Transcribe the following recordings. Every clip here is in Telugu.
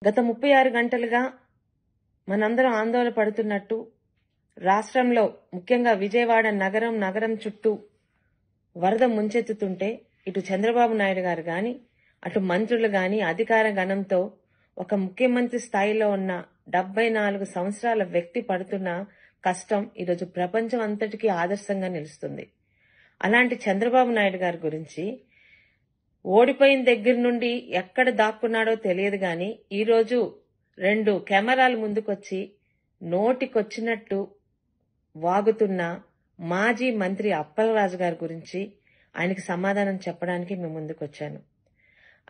గత 36 గంటలుగా మనందరం ఆందోళన పడుతున్నట్టు రాష్ట్రంలో ముఖ్యంగా విజయవాడ నగరం చుట్టూ వరద ముంచెత్తుతుంటే ఇటు చంద్రబాబు నాయుడు గారు గాని అటు మంత్రులు గాని అధికార గణంతో ఒక ముఖ్యమంత్రి స్థాయిలో ఉన్న 74 సంవత్సరాల వ్యక్తి పడుతున్న కష్టం ఈరోజు ప్రపంచం అంతటికీ ఆదర్శంగా నిలుస్తుంది. అలాంటి చంద్రబాబు నాయుడు గారి గురించి ఓడిపోయిన దగ్గర నుండి ఎక్కడ దాక్కున్నాడో తెలియదు గాని ఈరోజు 2 కెమెరాల ముందుకొచ్చి నోటికొచ్చినట్టు వాగుతున్న మాజీ మంత్రి అప్పలరాజు గారి గురించి ఆయనకి సమాధానం చెప్పడానికి మేము ముందుకొచ్చాను.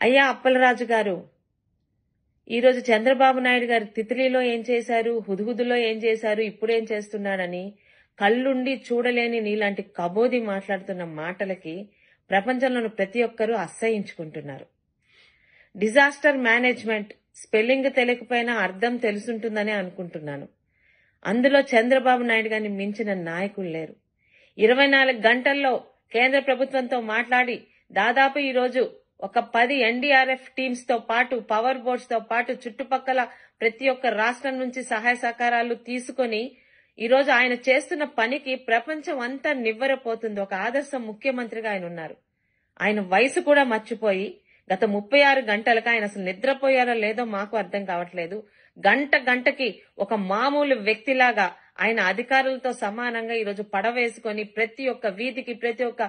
అయ్యా అప్పలరాజు గారు, ఈరోజు చంద్రబాబు నాయుడు గారు తిత్లీలో ఏం చేశారు, హుదుహుదులో ఏం చేశారు, ఇప్పుడేం చేస్తున్నాడని కళ్ళుండి చూడలేని నీలాంటి కబోది మాట్లాడుతున్న మాటలకి ప్రపంచంలోని ప్రతి ఒక్కరూ అసహ్యించుకుంటున్నారు. డిజాస్టర్ మేనేజ్మెంట్ స్పెల్లింగ్ తెలియకపోయినా అర్థం తెలుసుంటుందని అనుకుంటున్నాను. అందులో చంద్రబాబు నాయుడు గారిని మించిన నాయకులు లేరు. 24 గంటల్లో కేంద్ర ప్రభుత్వంతో మాట్లాడి దాదాపు ఈరోజు ఒక 10 ఎన్డీఆర్ఎఫ్ టీమ్స్ తో పాటు పవర్ బోట్స్ తో పాటు చుట్టుపక్కల ప్రతి ఒక్క రాష్ట్రం నుంచి సహాయ సహకారాలు తీసుకొని ఈరోజు ఆయన చేస్తున్న పనికి ప్రపంచం అంతా నివ్వెరపోతుంది. ఒక ఆదర్శ ముఖ్యమంత్రిగా ఆయన ఉన్నారు. ఆయన వయసు కూడా మర్చిపోయి గత 36 గంటలకు ఆయన అసలు నిద్రపోయారో లేదో మాకు అర్థం కావట్లేదు. గంటకి ఒక మామూలు వ్యక్తిలాగా ఆయన అధికారులతో సమానంగా ఈరోజు పడవేసుకొని ప్రతి ఒక్క వీధికి ప్రతి ఒక్క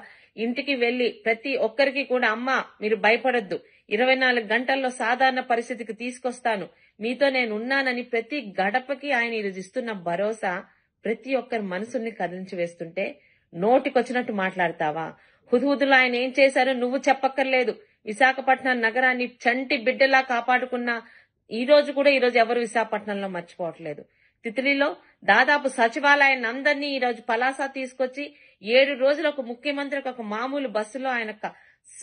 ఇంటికి వెళ్లి ప్రతి ఒక్కరికి కూడా అమ్మా మీరు భయపడొద్దు, 24 గంటల్లో సాధారణ పరిస్థితికి తీసుకొస్తాను, మీతో నేను ఉన్నానని ప్రతి గడపకి ఆయన ఈరోజు ఇస్తున్న భరోసా ప్రతి ఒక్కరి మనసుల్ని కదిలించి వేస్తుంటే నోటికొచ్చినట్టు మాట్లాడతావా? హుదుహుదులో ఆయన ఏం చేశారో నువ్వు చెప్పక్కర్లేదు. విశాఖపట్నం నగరాన్ని చంటి బిడ్డలా కాపాడుకున్న ఈరోజు ఎవరు విశాఖపట్నంలో మర్చిపోవట్లేదు. తిత్లీలో దాదాపు సచివాలయాన్ని అందరినీ ఈరోజు పలాస తీసుకొచ్చి 7 రోజులు ఒక ముఖ్యమంత్రికి ఒక మామూలు బస్సులో ఆయన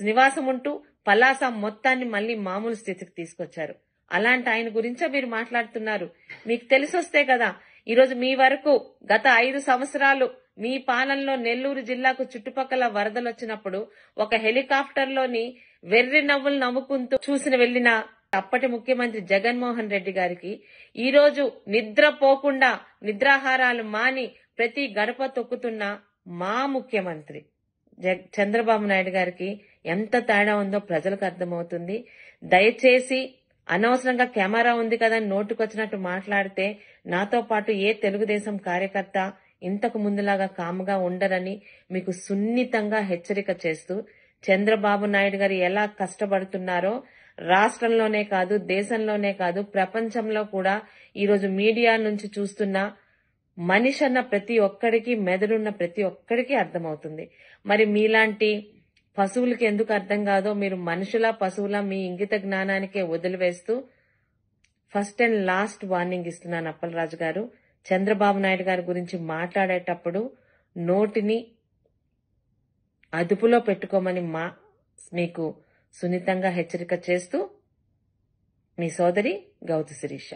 నివాసం ఉంటూ పలాస మొత్తాన్ని మళ్లీ మామూలు స్థితికి తీసుకొచ్చారు. అలాంటి ఆయన గురించే మీరు మాట్లాడుతున్నారు. మీకు తెలిసొస్తే కదా ఈరోజు మీ వరకు గత 5 సంవత్సరాలు మీ పాలనలో నెల్లూరు జిల్లాకు చుట్టుపక్కల వరదలు వచ్చినప్పుడు ఒక హెలికాప్టర్లోని వెర్రి నవ్వులు నవ్వుకుంటూ చూసిన వెళ్లిన అప్పటి ముఖ్యమంత్రి జగన్మోహన్ రెడ్డి గారికి ఈరోజు నిద్రపోకుండా నిద్రాహారాలు మాని ప్రతి గడప తొక్కుతున్న మా ముఖ్యమంత్రి చంద్రబాబు నాయుడు గారికి ఎంత తేడా ఉందో ప్రజలకు అర్థమవుతుంది. దయచేసి అనవసరంగా కెమెరా ఉంది కదా నోటుకొచ్చినట్టు మాట్లాడితే నాతో పాటు ఏ తెలుగుదేశం కార్యకర్త ఇంతకు ముందులాగా కాముగా ఉండరని మీకు సున్నితంగా హెచ్చరిక చేస్తూ, చంద్రబాబు నాయుడు గారు ఎలా కష్టపడుతున్నారో రాష్ట్రంలోనే కాదు దేశంలోనే కాదు ప్రపంచంలో కూడా ఈరోజు మీడియా నుంచి చూస్తున్న మనిషి అన్న ప్రతి ఒక్కడికి మెదడున్న ప్రతి ఒక్కడికి అర్థమవుతుంది. మరి మీలాంటి పశువులకి ఎందుకు అర్థం కాదో మీరు మనుషుల పశువుల మీ ఇంగిత జ్ఞానానికే వదిలివేస్తూ ఫస్ట్ అండ్ లాస్ట్ వార్నింగ్ ఇస్తున్నాను అప్పలరాజు గారు. చంద్రబాబు నాయుడు గారి గురించి మాట్లాడేటప్పుడు నోటిని అదుపులో పెట్టుకోమని మీకు సున్నితంగా హెచ్చరిక చేస్తూ మీ సోదరి గౌతు శిరీష.